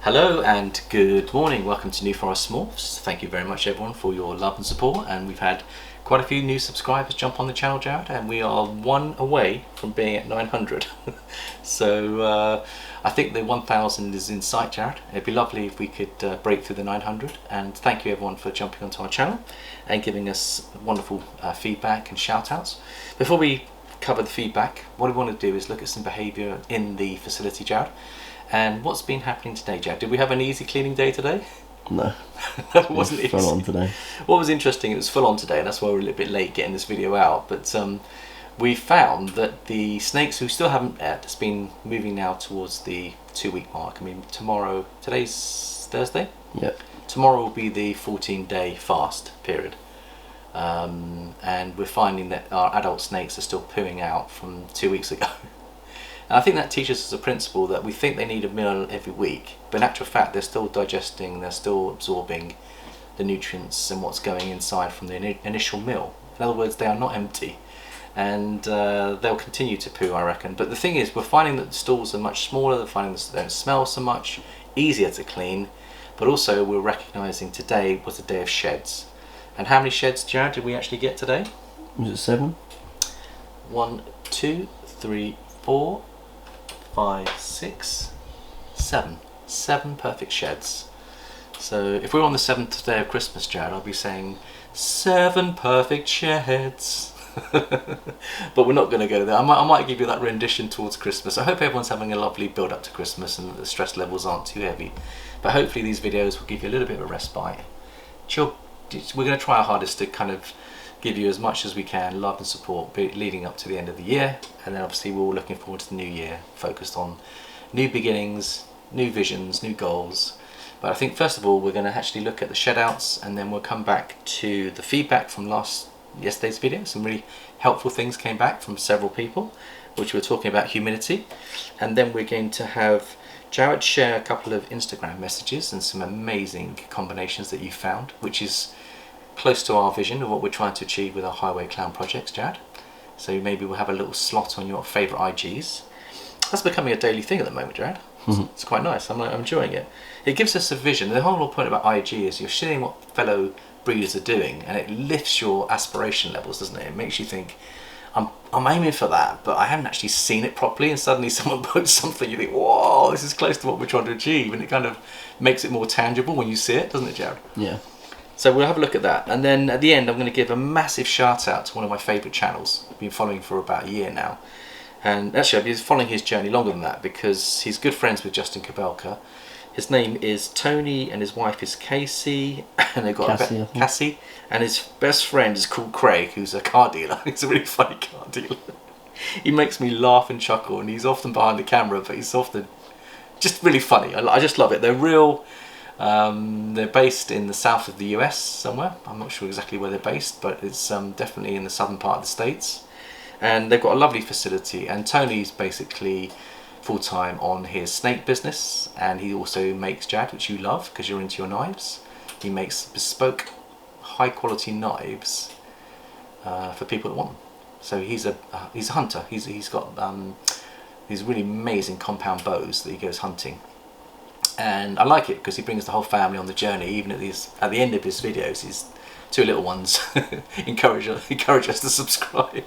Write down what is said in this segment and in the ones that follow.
Hello and good morning. Welcome to New Forest Morphs. Thank you very much everyone for your love and support, and we've had quite a few new subscribers jump on the channel, Jared, and we are one away from being at 900. So I think the 1000 is in sight, Jared. It'd be lovely if we could break through the 900, and thank you everyone for jumping onto our channel and giving us wonderful feedback and shout outs. Before we cover the feedback, what we want to do is look at some behaviour in the facility, Jared. And what's been happening today, Jack? Did we have an easy cleaning day today? No. It wasn't full on today. What was interesting, it was full on today, and that's why we're a little bit late getting this video out. But we found that the snakes who still haven't ate, it's been moving now towards the 2-week mark. I mean, tomorrow, today's Thursday? Yeah. Tomorrow will be the 14-day fast period. And we're finding that our adult snakes are still pooing out from 2 weeks ago. And I think that teaches us a principle that we think they need a meal every week, but in actual fact they're still digesting, they're still absorbing the nutrients and what's going inside from the initial meal. In other words, they are not empty, and they'll continue to poo, I reckon. But the thing is, we're finding that the stools are much smaller, they're finding that they don't smell so much, easier to clean, but also we're recognising today was a day of sheds. And how many sheds, Jared, did we actually get today? Was it 7? 1, 2, 3, 4, 5, 6, 7. 7 perfect sheds. So if we're on the 7th day of Christmas, Jared, I'll be saying 7 perfect sheds. But we're not going to go there. I might give you that rendition towards Christmas. I hope everyone's having a lovely build up to Christmas and the stress levels aren't too heavy. But hopefully these videos will give you a little bit of a respite. We're going to try our hardest to kind of give you as much as we can, love and support leading up to the end of the year, and then obviously we're all looking forward to the new year, focused on new beginnings, new visions, new goals. But I think first of all we're going to actually look at the shed outs, and then we'll come back to the feedback from yesterday's video. Some really helpful things came back from several people, which were talking about humidity, and then we're going to have Jared share a couple of Instagram messages and some amazing combinations that you found, which is close to our vision of what we're trying to achieve with our Highway Clown projects, Jared. So maybe we'll have a little slot on your favourite IGs. That's becoming a daily thing at the moment, Jared. It's quite nice. I'm enjoying it. It gives us a vision. The whole point about IG is you're seeing what fellow breeders are doing, and it lifts your aspiration levels, doesn't it? It makes you think, I'm aiming for that, but I haven't actually seen it properly, and suddenly someone posts something, you think, whoa, this is close to what we're trying to achieve, and it kind of makes it more tangible when you see it, doesn't it, Jared? Yeah. So we'll have a look at that, and then at the end I'm going to give a massive shout out to one of my favourite channels I've been following for about a year now, and actually I've been following his journey longer than that because he's good friends with Justin Kabelka. His name is Tony and his wife is Cassey, and they've got Cassey, and his best friend is called Craig, who's a car dealer. He's a really funny car dealer. He makes me laugh and chuckle, and he's often behind the camera, but he's often just really funny. I just love it. They're real. They're based in the south of the US somewhere. I'm not sure exactly where they're based, but it's definitely in the southern part of the States. And they've got a lovely facility, and Tony's basically full-time on his snake business, and he also makes, Jad, which you love because you're into your knives. He makes bespoke high-quality knives for people that want them. So he's a hunter. He's got these really amazing compound bows that he goes hunting. And I like it because he brings the whole family on the journey. Even at the end of his videos, his 2 little ones encourage us to subscribe.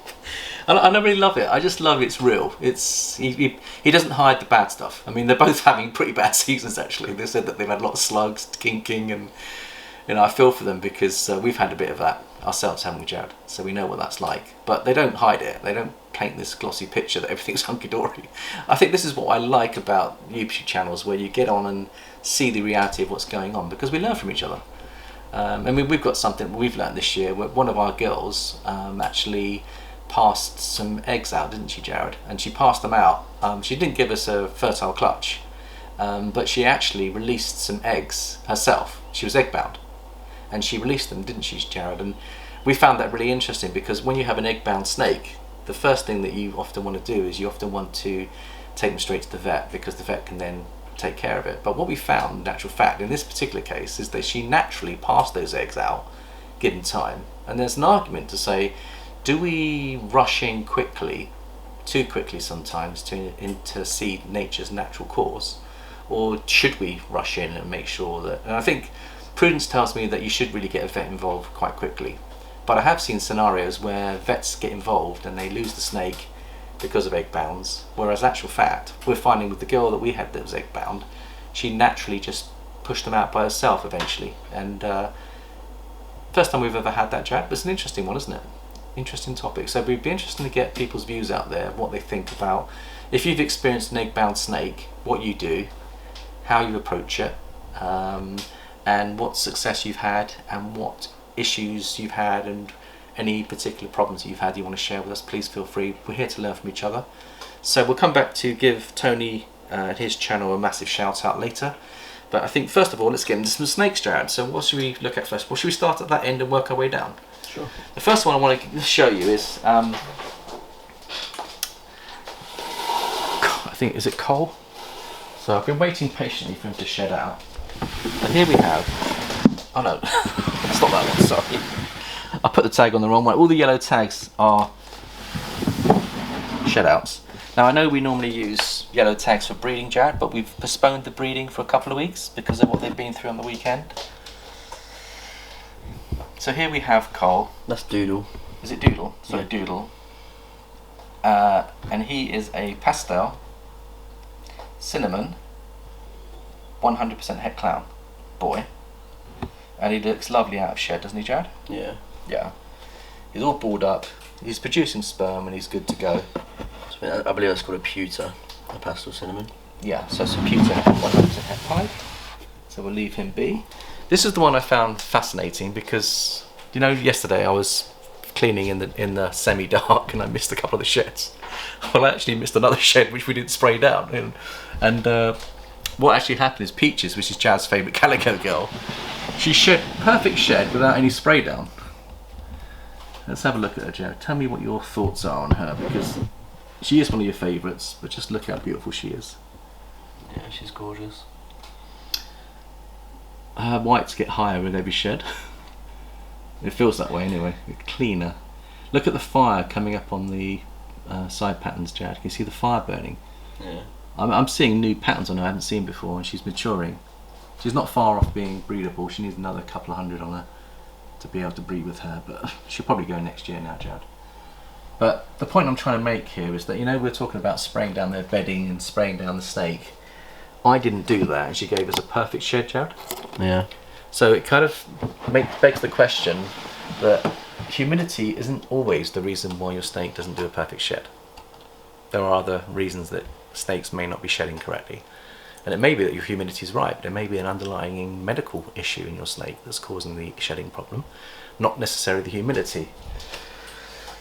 And I really love it. I just love it's real. He doesn't hide the bad stuff. I mean, they're both having pretty bad seasons actually. They said that they've had a lot of slugs, kinking, and I feel for them because we've had a bit of that ourselves, haven't we, Jared? So we know what that's like. But they don't hide it. They don't paint this glossy picture that everything's hunky-dory. I think this is what I like about YouTube channels, where you get on and see the reality of what's going on, because we learn from each other. I mean, we've got something we've learned this year. One of our girls actually passed some eggs out, didn't she, Jared? And she passed them out. She didn't give us a fertile clutch, but she actually released some eggs herself. She was egg bound, and she released them, didn't she, Jared? And we found that really interesting because when you have an egg bound snake, the first thing that you often want to do is you often want to take them straight to the vet, because the vet can then take care of it. But what we found, in actual fact, in this particular case, is that she naturally passed those eggs out given time. And there's an argument to say, do we rush in quickly, too quickly sometimes, to intercede nature's natural course, or should we rush in and make sure that? And I think prudence tells me that you should really get a vet involved quite quickly. But I have seen scenarios where vets get involved and they lose the snake because of egg bounds, whereas actual fact, we're finding with the girl that we had that was egg bound, she naturally just pushed them out by herself eventually. And first time we've ever had that, Jad, but it's an interesting one, isn't it? Interesting topic. So it'd be interesting to get people's views out there, what they think about, if you've experienced an egg bound snake, what you do, how you approach it, and what success you've had and what issues you've had, and any particular problems you've had you want to share with us. Please feel free. We're here to learn from each other. So we'll come back to give Tony and his channel a massive shout out later, but I think first of all let's get into some snakes, Jared. So what should we look at first? Well, should we start at that end and work our way down? Sure. The first one I want to show you is I think, is it Cole? So I've been waiting patiently for him to shed out, and here we have, oh no, it's not that one, sorry, I put the tag on the wrong one. All the yellow tags are shed outs. Now I know we normally use yellow tags for breeding, Jared, but we've postponed the breeding for a couple of weeks because of what they've been through on the weekend. So here we have Cole. That's Doodle. Is it Doodle? Sorry, Yeah. Doodle. And he is a pastel, cinnamon, 100% het clown boy. And he looks lovely out of shed, doesn't he, Jared? Yeah. Yeah. He's all balled up, he's producing sperm, and he's good to go. I believe that's called a pewter, a pastel cinnamon. Yeah, so it's a pewter 100% het pied. So we'll leave him be. This is the one I found fascinating because, you know, yesterday I was cleaning in the semi-dark and I missed a couple of the sheds. Well, I actually missed another shed which we didn't spray down. And what actually happened is Peaches, which is Jaz's favourite calico girl, she shed perfect shed without any spray down. Let's have a look at her, Jared. Tell me what your thoughts are on her, because she is one of your favourites, but just look how beautiful she is. Yeah, she's gorgeous. Her whites get higher with every shed. It feels that way anyway. Cleaner. Look at the fire coming up on the side patterns, Jared. Can you see the fire burning? Yeah. I'm seeing new patterns on her I haven't seen before, and she's maturing. She's not far off being breedable. She needs another couple of hundred on her to be able to breed with her, but she'll probably go next year now, Jared. But the point I'm trying to make here is that, you know, we're talking about spraying down their bedding and spraying down the snake. I didn't do that, and she gave us a perfect shed, Jared. Yeah. So it kind of begs the question that humidity isn't always the reason why your snake doesn't do a perfect shed. There are other reasons that snakes may not be shedding correctly. And it may be that your humidity is right. There may be an underlying medical issue in your snake that's causing the shedding problem, not necessarily the humidity.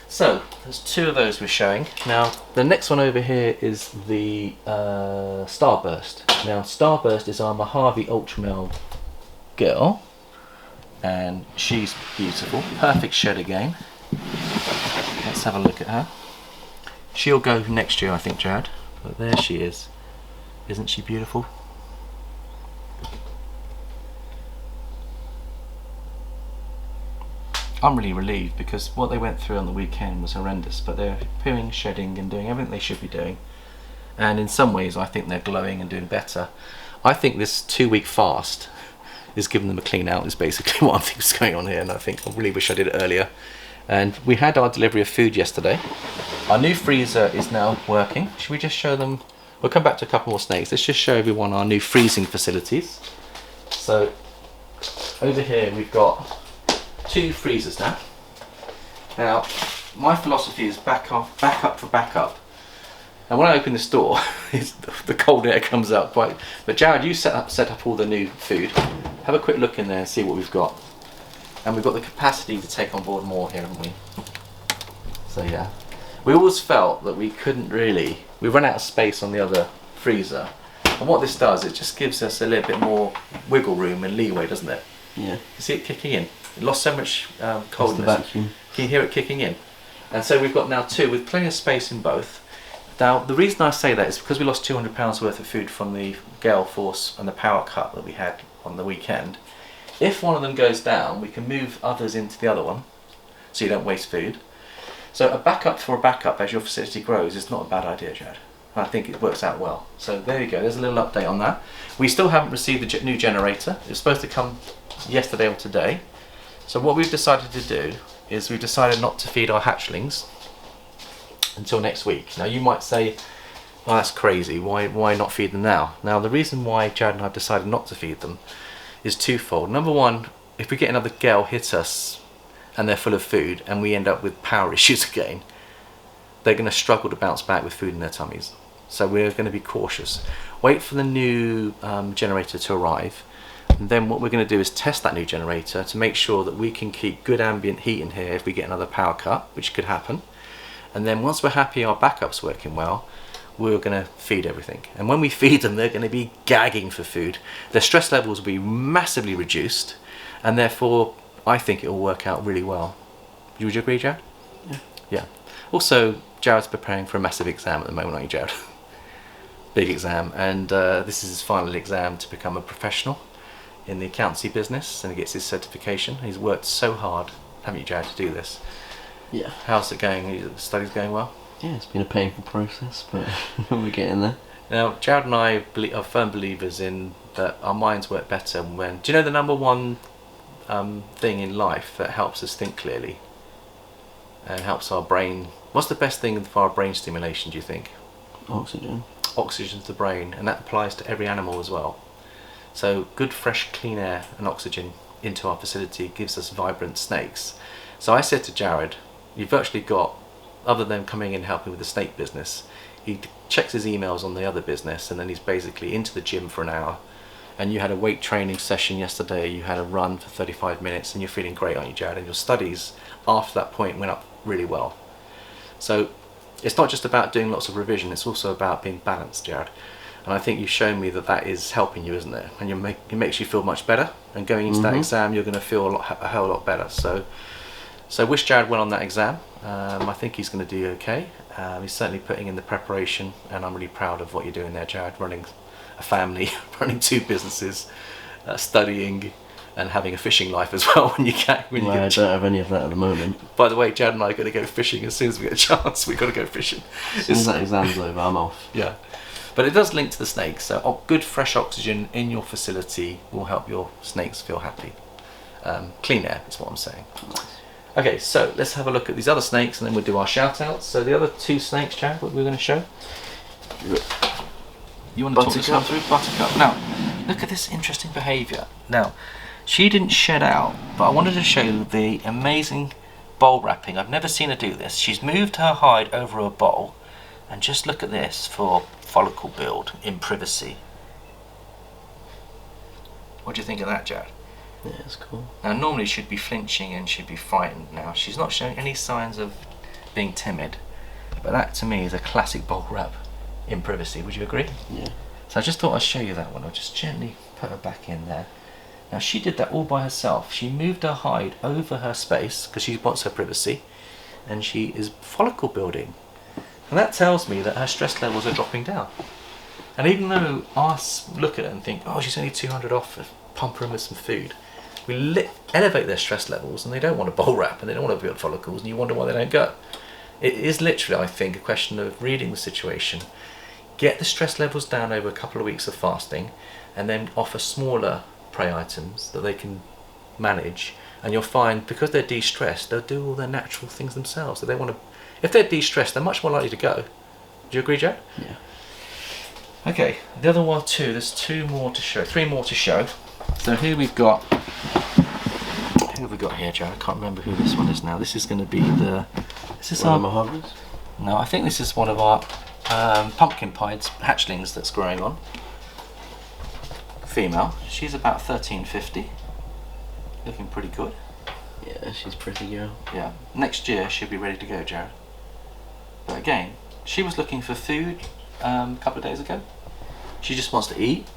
So there's two of those we're showing. Now the next one over here is the Starburst. Now Starburst is our Mojave Ultramel girl, and she's beautiful. Perfect shed again. Let's have a look at her. She'll go next year, I think, Jared. But there she is. Isn't she beautiful? I'm really relieved because what they went through on the weekend was horrendous, but they're pooing, shedding and doing everything they should be doing. And in some ways I think they're glowing and doing better. I think this 2-week fast is giving them a clean out is basically what I think is going on here, and I think I really wish I did it earlier. And we had our delivery of food yesterday. Our new freezer is now working. Should we just show them? We'll come back to a couple more snakes. Let's just show everyone our new freezing facilities. So over here we've got 2 freezers now. Now my philosophy is back up for backup. And when I open this door, the cold air comes out quite. But Jared, you set up all the new food. Have a quick look in there and see what we've got. And we've got the capacity to take on board more here, haven't we? So yeah, we always felt that we couldn't really. We run out of space on the other freezer, and what this does, it just gives us a little bit more wiggle room and leeway, doesn't it? Yeah. You see it kicking in. It lost so much coldness. The vacuum. Can you hear it kicking in? And so we've got now 2 with plenty of space in both. Now the reason I say that is because we lost £200 worth of food from the Gale Force and the Power Cut that we had on the weekend. If one of them goes down, we can move others into the other one, so you don't waste food. So a backup for a backup as your facility grows is not a bad idea, Jared. I think it works out well. So there you go, there's a little update on that. We still haven't received the new generator. It's supposed to come yesterday or today. So what we've decided to do is we've decided not to feed our hatchlings until next week. Now you might say, oh, that's crazy, why not feed them now? Now the reason why Jared and I have decided not to feed them is twofold. Number one, if we get another gale hit us and they're full of food and we end up with power issues again, they're going to struggle to bounce back with food in their tummies. So we're going to be cautious. Wait for the new generator to arrive, and then what we're going to do is test that new generator to make sure that we can keep good ambient heat in here if we get another power cut, which could happen. And then once we're happy our backup's working well, we're going to feed everything. And when we feed them, they're going to be gagging for food. Their stress levels will be massively reduced, and therefore I think it will work out really well. Would you agree, Jared? Yeah. Yeah. Also, Jared's preparing for a massive exam at the moment, aren't you, Jared? Big exam, and this is his final exam to become a professional in the accountancy business, and he gets his certification. He's worked so hard, haven't you, Jared, to do this? Yeah. How's it going? The study's going well? Yeah, it's been a painful process, but we're getting there. Now, Jared and I are firm believers in that our minds work better when... Do you know the number one thing in life that helps us think clearly and helps our brain... What's the best thing for our brain stimulation, do you think? Oxygen. Oxygen to the brain, and that applies to every animal as well. So good fresh clean air and oxygen into our facility gives us vibrant snakes. So I said to Jared, you've virtually got, other than coming in and helping with the snake business, he checks his emails on the other business, and then he's basically into the gym for an hour. And you had a weight training session yesterday, you had a run for 35 minutes, and you're feeling great, aren't you, Jared? And your studies after that point went up really well. So it's not just about doing lots of revision, it's also about being balanced, Jared. And I think you've shown me that that is helping you, isn't it? And it makes you feel much better, and going into that exam you're going to feel a hell of a lot better. So wish Jared well on that exam. I think he's going to do okay. He's certainly putting in the preparation, and I'm really proud of what you're doing there, Jared, running a family, running 2 businesses, studying, and having a fishing life as well when you can. I don't have any of that at the moment. By the way, Jared and I are going to go fishing as soon as we get a chance. We've got to go fishing. As soon as that exam's over, I'm off. Yeah. But it does link to the snakes, so good fresh oxygen in your facility will help your snakes feel happy. Clean air is what I'm saying. Okay, so let's have a look at these other snakes and then we'll do our shout outs. So the other 2 snakes, Jared, what we're going to show? You want to talk this one through? Buttercup. Now, look at this interesting behaviour. Now, she didn't shed out, but I wanted to show you the amazing bowl wrapping. I've never seen her do this. She's moved her hide over a bowl, and just look at this for follicle build in privacy. What do you think of that, Jared? Yeah, it's cool. Now normally she'd be flinching and she'd be frightened. Now she's not showing any signs of being timid, but that to me is a classic bowl wrap in privacy. Would you agree? Yeah. So I just thought I'd show you that one. I'll just gently put her back in there. Now she did that all by herself. She moved her hide over her space because she wants her privacy, and she is follicle building. And that tells me that her stress levels are dropping down. And even though I look at it and think, oh, she's only 200 off, pump her in with some food, we elevate their stress levels, and they don't want to bowl wrap and they don't want to build follicles, and you wonder why they don't go. It is literally, I think, a question of reading the situation, get the stress levels down over a couple of weeks of fasting, and then offer smaller prey items that they can manage, and you'll find because they're de-stressed, they'll do all their natural things themselves. So they want to, if they're de-stressed, they're much more likely to go. Do you agree, Jack? Yeah. Okay, the other one too, there's 2 more to show, 3 more to show. So here we've got, who have we got here, Jared? I can't remember who this one is now. This is going to be the, is this One of my hobbies? No, I think this is one of our pumpkin pied hatchlings that's growing on. Female, she's about 1350, looking pretty good. Yeah, she's pretty girl. Yeah, next year she'll be ready to go, Jared. But again, she was looking for food a couple of days ago. She just wants to eat,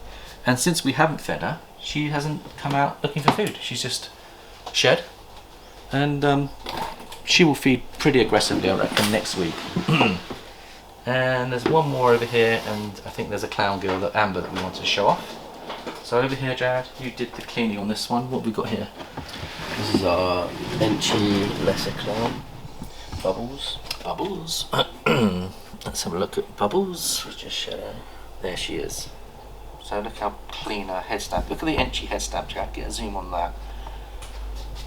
and since we haven't fed her, she hasn't come out looking for food. She's just shed, and she will feed pretty aggressively, I reckon, next week. And there's one more over here, and I think there's a clown girl, that Amber, that we want to show off. So over here, Jared, you did the cleaning on this one. What have we got here? This is our Benchy Lesser Clown. Bubbles. Bubbles. Let's have a look at Bubbles. She's just shadow. There she is. So look how clean her head stamp. Look at the Enchi head stamp, Jack. Get a zoom on that.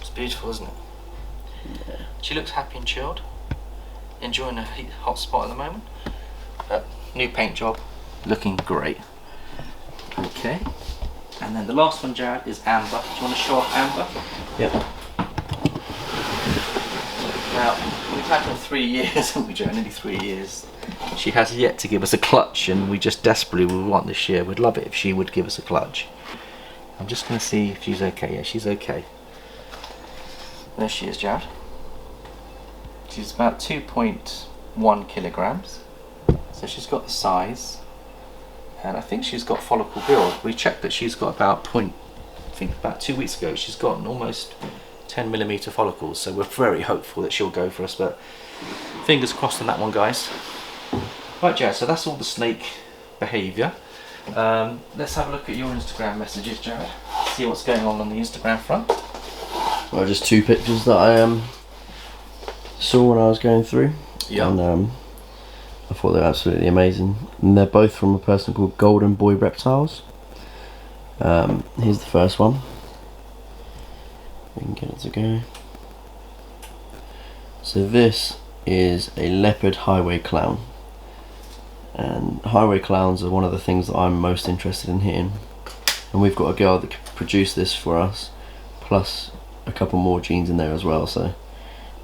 It's beautiful, isn't it? Yeah. She looks happy and chilled. Enjoying a hot spot at the moment. New paint job. Looking great. Okay. And then the last one, Jared, is Amber. Do you want to show off Amber? Yep. Now, we've had her 3 years, haven't we, Jared? Nearly 3 years. She has yet to give us a clutch, and we just desperately would want this year. We'd love it if she would give us a clutch. I'm just going to see if she's okay. Yeah, she's okay. There she is, Jared. She's about 2.1 kilograms. So she's got the size. And I think she's got follicle build. We checked that she's got about I think about 2 weeks ago, she's got almost 10mm follicles. So we're very hopeful that she'll go for us, but fingers crossed on that one, guys. Right, Jared, so that's all the snake behaviour. Let's have a look at your Instagram messages, Jared. See what's going on the Instagram front. Well, just 2 pictures that I saw when I was going through. Yeah. And I thought they were absolutely amazing. And they're both from a person called Golden Boy Reptiles. Here's the first one. We can get it to go. So this is a leopard highway clown. And highway clowns are one of the things that I'm most interested in hitting. And we've got a girl that produced this for us, plus a couple more genes in there as well. So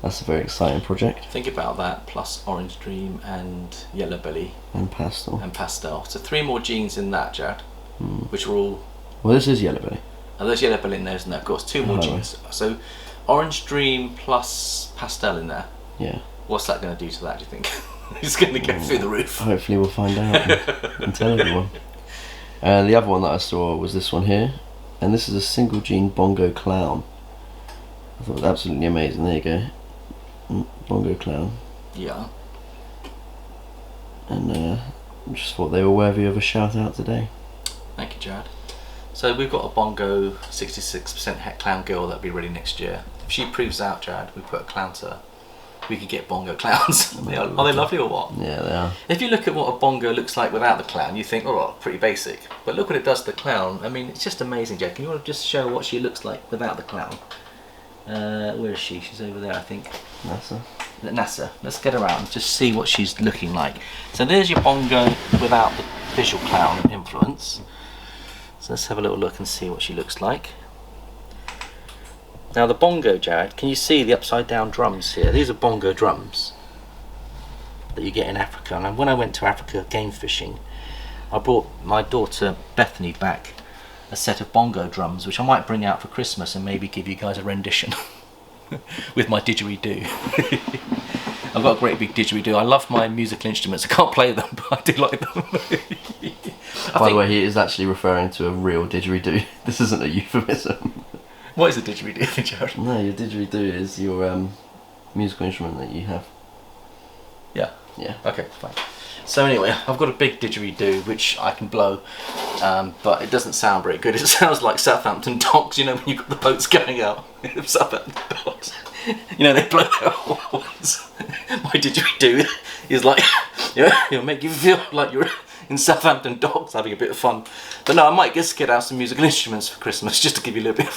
that's a very exciting project. Think about that, plus Orange Dream and Yellow Belly. And pastel. And Pastel. So 3 more genes in that, Jared, which are all... Well, this is Yellow Belly. Oh, there's Yellow Belly in there, isn't there? Of course, 2 more genes. So Orange Dream plus Pastel in there. Yeah. What's that going to do to that, do you think? It's going to go through the roof. Hopefully we'll find out and tell everyone. And the other one that I saw was this one here. And this is a single gene bongo clown. I thought it was absolutely amazing. There you go. Bongo clown. Yeah. And I just thought they were worthy of a shout out today. Thank you, Jared. So we've got a bongo 66% het clown girl that'll be ready next year. If she proves out, Jared, we put a clown to her. We could get bongo clowns. Are they lovely or what? Yeah, they are. If you look at what a bongo looks like without the clown, you think, oh, pretty basic. But look what it does to the clown. I mean, it's just amazing, Jack. Can you want to just show what she looks like without the clown? Where is she? She's over there, I think. NASA. Let's get around and just see what she's looking like. So there's your bongo without the visual clown influence. So let's have a little look and see what she looks like. Now the bongo, Jared, can you see the upside down drums here? These are bongo drums that you get in Africa. And when I went to Africa game fishing, I brought my daughter Bethany back a set of bongo drums, which I might bring out for Christmas and maybe give you guys a rendition with my didgeridoo. I've got a great big didgeridoo. I love my musical instruments. I can't play them, but I do like them. By the way, he is actually referring to a real didgeridoo. This isn't a euphemism. What is a didgeridoo, Jared? No, your didgeridoo is your musical instrument that you have. Yeah. Yeah. Okay, fine. So anyway, I've got a big didgeridoo which I can blow, but it doesn't sound very good. It sounds like Southampton docks, you know, when you've got the boats going out. Southampton docks. You know, they blow their horns. My didgeridoo is like, it'll make you feel like you're in Southampton docks having a bit of fun. But no, I might just get out some musical instruments for Christmas just to give you a little bit of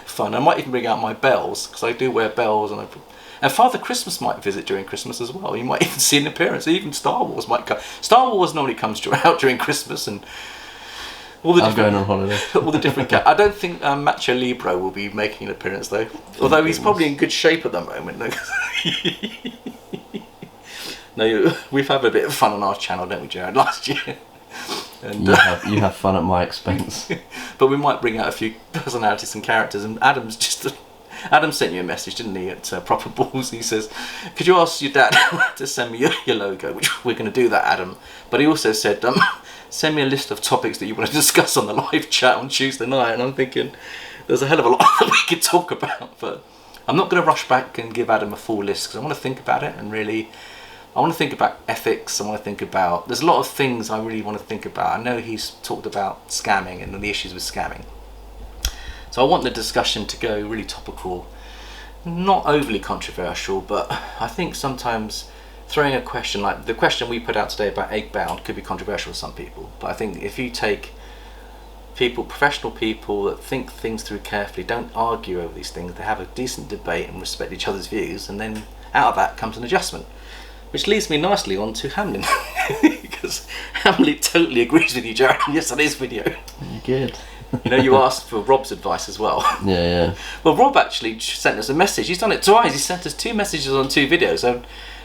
fun. I might even bring out my bells, because I do wear bells, and Father Christmas might visit during Christmas as well. You might even see an appearance. Even Star Wars might come. Star Wars normally comes out during Christmas, and all the I'm going on holiday. all the different. I don't think Macho Libro will be making an appearance though. Although he's probably in good shape at the moment. No, we've had a bit of fun on our channel, don't we, Jared? Last year. And, you have fun at my expense. But we might bring out a few personalities and characters. And Adam sent you a message, didn't he, at Proper Balls? He says, could you ask your dad to send me your logo? Which we're going to do that, Adam. But he also said, send me a list of topics that you want to discuss on the live chat on Tuesday night. And I'm thinking, there's a hell of a lot that we could talk about. But I'm not going to rush back and give Adam a full list, because I want to think about it and really... I want to think about ethics. I want to think about... There's a lot of things I really want to think about. I know he's talked about scamming and the issues with scamming. So I want the discussion to go really topical. Not overly controversial, but I think sometimes throwing a question like the question we put out today about egg bound could be controversial to some people, but I think if you take people, professional people that think things through carefully, don't argue over these things, they have a decent debate and respect each other's views, and then out of that comes an adjustment, which leads me nicely on to Hamlin, because Hamlin totally agrees with you, Jared, in yesterday's video. You're good. You know, you asked for Rob's advice as well. Yeah. Well, Rob actually sent us a message. He's done it twice. He sent us 2 messages on 2 videos. So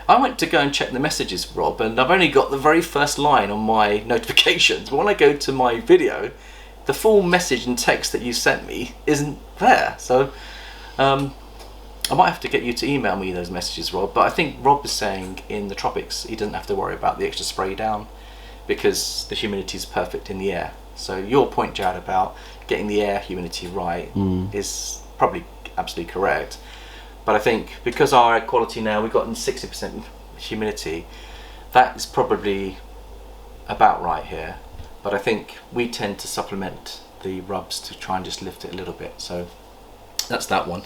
I went to go and check the messages, Rob, and I've only got the very first line on my notifications. But when I go to my video, the full message and text that you sent me isn't there. So I might have to get you to email me those messages, Rob. But I think Rob is saying in the tropics he doesn't have to worry about the extra spray down because the humidity is perfect in the air. So your point, Jared, about getting the air humidity right is probably absolutely correct. But I think because our air quality now, we've gotten 60% humidity, that is probably about right here. But I think we tend to supplement the rubs to try and just lift it a little bit. So that's that one.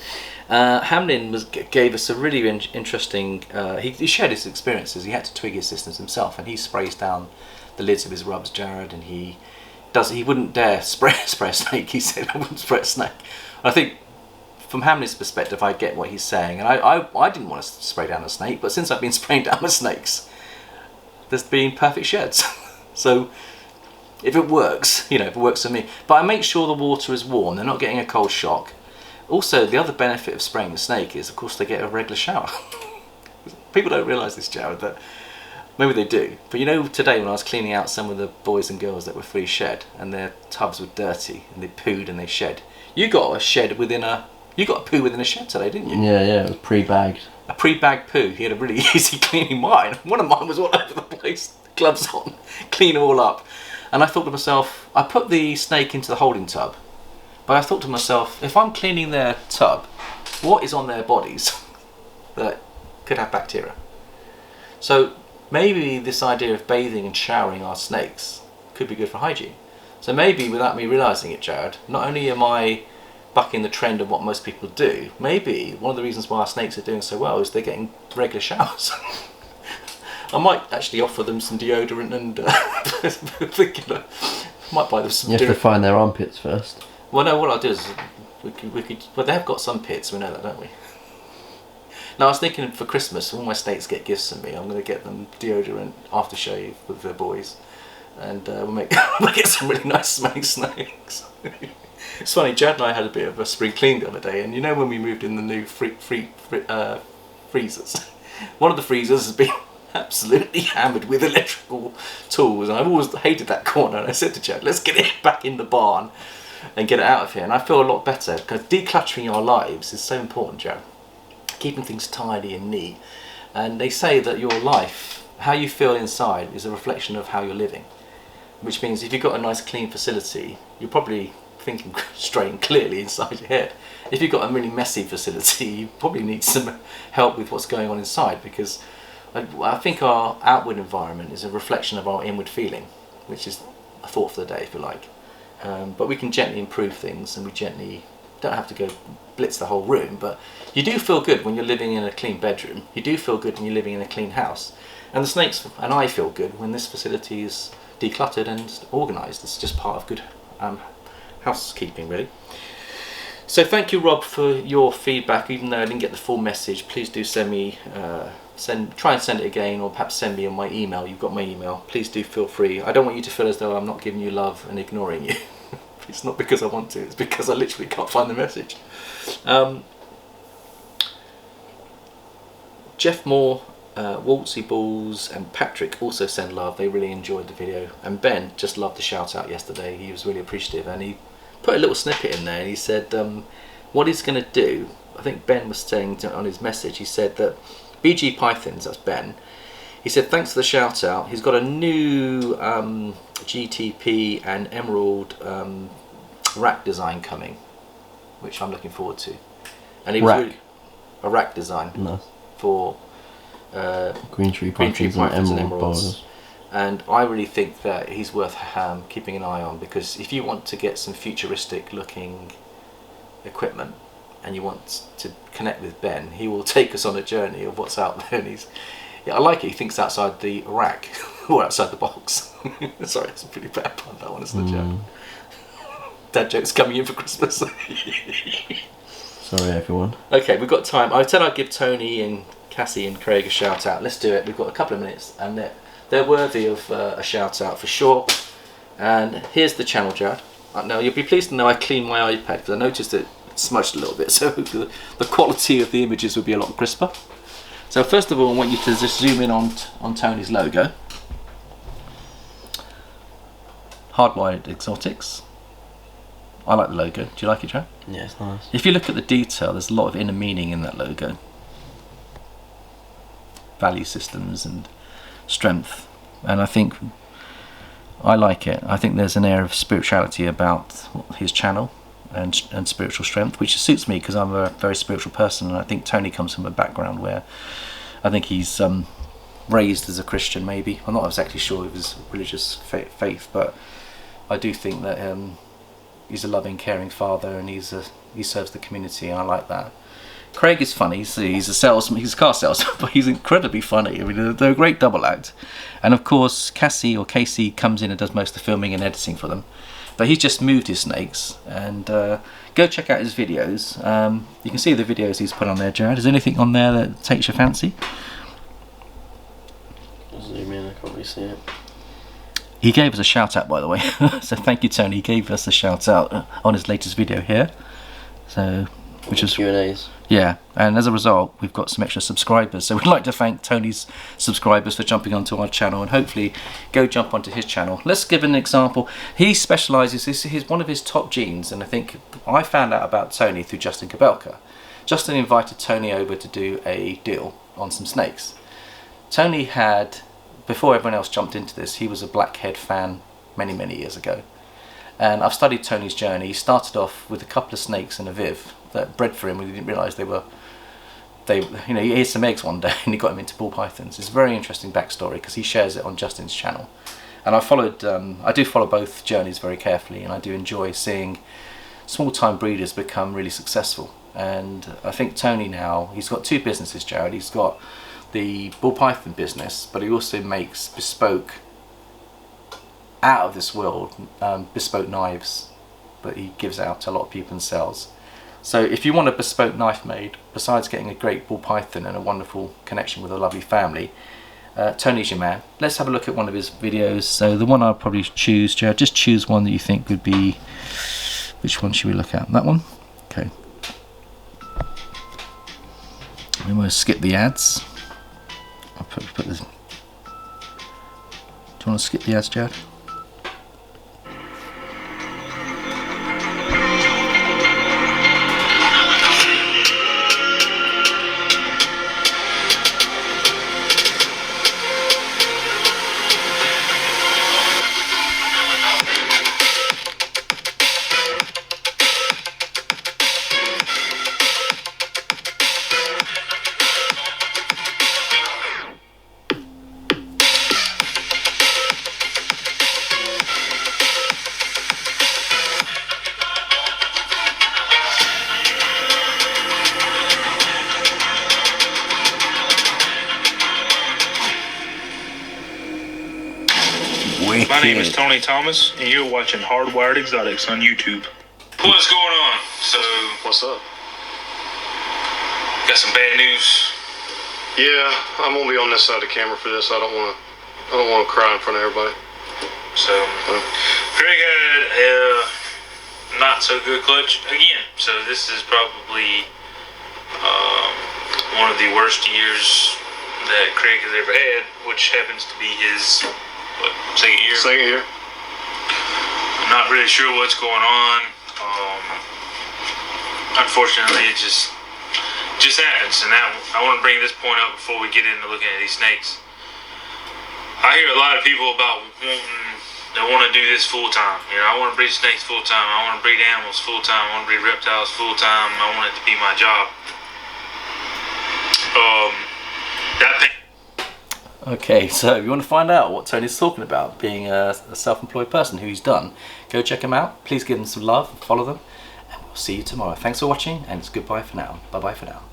Hamlin gave us a really interesting, he shared his experiences. He had to twig his systems himself, and he sprays down the lids of his rubs, Jared, and he wouldn't dare spray a snake. He said, I wouldn't spray a snake. I think from Hamlin's perspective, I get what he's saying, and I didn't want to spray down a snake, but since I've been spraying down with snakes, there's been perfect sheds. So if it works, you know, if it works for me. But I make sure the water is warm, they're not getting a cold shock. Also, the other benefit of spraying a snake is, of course, they get a regular shower. People don't realise this, Jared, that maybe they do. But you know, today when I was cleaning out some of the boys and girls that were free shed and their tubs were dirty and they pooed and they shed. You got a poo within a shed today, didn't you? Yeah, it was pre-bagged. A pre-bagged poo. He had a really easy cleaning mine. One of mine was all over the place, gloves on, clean them all up. And I thought to myself, I put the snake into the holding tub, but I thought to myself, if I'm cleaning their tub, what is on their bodies that could have bacteria? So maybe this idea of bathing and showering our snakes could be good for hygiene. So maybe without me realising it, Jared, not only am I bucking the trend of what most people do, maybe one of the reasons why our snakes are doing so well is they're getting regular showers. I might actually offer them some deodorant and might buy them some. You have to find their armpits first. Well, no, what I'll do is we could. Well, they have got some pits. We know that, don't we? Now, I was thinking for Christmas, all my snakes get gifts from me. I'm going to get them deodorant, aftershave with their boys, and we'll get some really nice smelling snakes. It's funny, Jad and I had a bit of a spring clean the other day, and you know when we moved in the new freezers, one of the freezers has been absolutely hammered with electrical tools, and I've always hated that corner, and I said to Jad, let's get it back in the barn and get it out of here. And I feel a lot better, because decluttering our lives is so important, Jad. Keeping things tidy and neat. And they say that your life, how you feel inside, is a reflection of how you're living, which means if you've got a nice clean facility, you're probably thinking straight and clearly inside your head. If you've got a really messy facility, you probably need some help with what's going on inside, because I think our outward environment is a reflection of our inward feeling, which is a thought for the day, if you like. But we can gently improve things, and we gently don't have to go blitz the whole room, but you do feel good when you're living in a clean bedroom. You do feel good when you're living in a clean house. And the snakes and I feel good when this facility is decluttered and organised. It's just part of good housekeeping, really. So thank you, Rob, for your feedback. Even though I didn't get the full message, please do send me try and send it again, or perhaps send me on my email. You've got my email. Please do feel free. I don't want you to feel as though I'm not giving you love and ignoring you. It's not because I want to, it's because I literally can't find the message. Jeff Moore, Waltzy Balls and Patrick also send love. They really enjoyed the video, and Ben just loved the shout out yesterday. He was really appreciative, and he put a little snippet in there, and he said what he's going to do. I think Ben was saying on his message, he said that BG Pythons, that's Ben, he said thanks for the shout out. He's got a new GTP and Emerald rack design coming, which I'm looking forward to. And he was a rack design. Nice. For green tree pythons and emeralds. And I really think that he's worth keeping an eye on, because if you want to get some futuristic looking equipment and you want to connect with Ben, he will take us on a journey of what's out there, and Yeah, I like it. He thinks outside the rack or outside the box. Sorry, it's a pretty bad pun, that one, isn't it, Joe? Dad joke's coming in for Christmas. Sorry, everyone. Okay, we've got time. I said I'd give Tony and Cassey and Craig a shout out. Let's do it. We've got a couple of minutes, and they're worthy of a shout out for sure. And here's the channel, Jared. Now you'll be pleased to know I cleaned my iPad because I noticed it smudged a little bit, so the quality of the images will be a lot crisper. So first of all, I want you to just zoom in on Tony's logo. Hardwired Exotics. I like the logo. Do you like it, Joe? Yeah, it's nice. If you look at the detail, there's a lot of inner meaning in that logo. Value systems and strength. And I think I like it. I think there's an air of spirituality about his channel and spiritual strength, which suits me because I'm a very spiritual person, and I think Tony comes from a background where I think he's raised as a Christian, maybe. I'm not exactly sure of his religious faith, but I do think that he's a loving, caring father, and he serves the community, and I like that. Craig is funny. He's a salesman. He's a car salesman, but he's incredibly funny. I mean, they're a great double act. And of course, Cassey comes in and does most of the filming and editing for them. But he's just moved his snakes, and go check out his videos. You can see the videos he's put on there, Jared. Is there anything on there that takes your fancy? Zoom in, I can't really see it. He gave us a shout out, by the way. So thank you, Tony. He gave us a shout out on his latest video here. So, which is Q&As. Yeah, and as a result, we've got some extra subscribers. So we'd like to thank Tony's subscribers for jumping onto our channel, and hopefully go jump onto his channel. Let's give an example. He specialises, this is one of his top genes, and I think I found out about Tony through Justin Kabelka. Justin invited Tony over to do a deal on some snakes. Tony had, before everyone else jumped into this, he was a blackhead fan many years ago. And I've studied Tony's journey. He started off with a couple of snakes and a Viv that bred for him when he didn't realise he ate some eggs one day and he got him into ball pythons. It's a very interesting backstory because he shares it on Justin's channel. And I do follow both journeys very carefully, and I do enjoy seeing small-time breeders become really successful. And I think Tony now, he's got two businesses, Jared. He's got the ball python business, but he also makes bespoke, out of this world, bespoke knives that he gives out to a lot of people and sells. So if you want a bespoke knife made, besides getting a great ball python and a wonderful connection with a lovely family, Tony's your man. Let's have a look at one of his videos. So the one I'll probably choose, Jared, just choose one that you think would be, which one should we look at? That one? Okay. We want to skip the ads. I'll put this. Do you want to skip the ads, Jared? My name is Tony Thomas, and you're watching Hardwired Exotics on YouTube. What's going on? So, What's up? got some bad news. Yeah, I'm gonna be on this side of the camera for this. I don't want to cry in front of everybody. So, Craig had a not so good clutch again. So this is probably one of the worst years that Craig has ever had, which happens to be his second year. Second year. I'm not really sure what's going on. Unfortunately, it just happens, and I want to bring this point up before we get into looking at these snakes. I hear a lot of people about they want to do this full time. You know, I want to breed snakes full time. I want to breed animals full time. I want to breed reptiles full time. I want it to be my job. Okay, so if you want to find out what Tony's talking about, being a self-employed person who he's done, go check him out. Please give them some love, follow them, and we'll see you tomorrow. Thanks for watching, and it's goodbye for now. Bye-bye for now.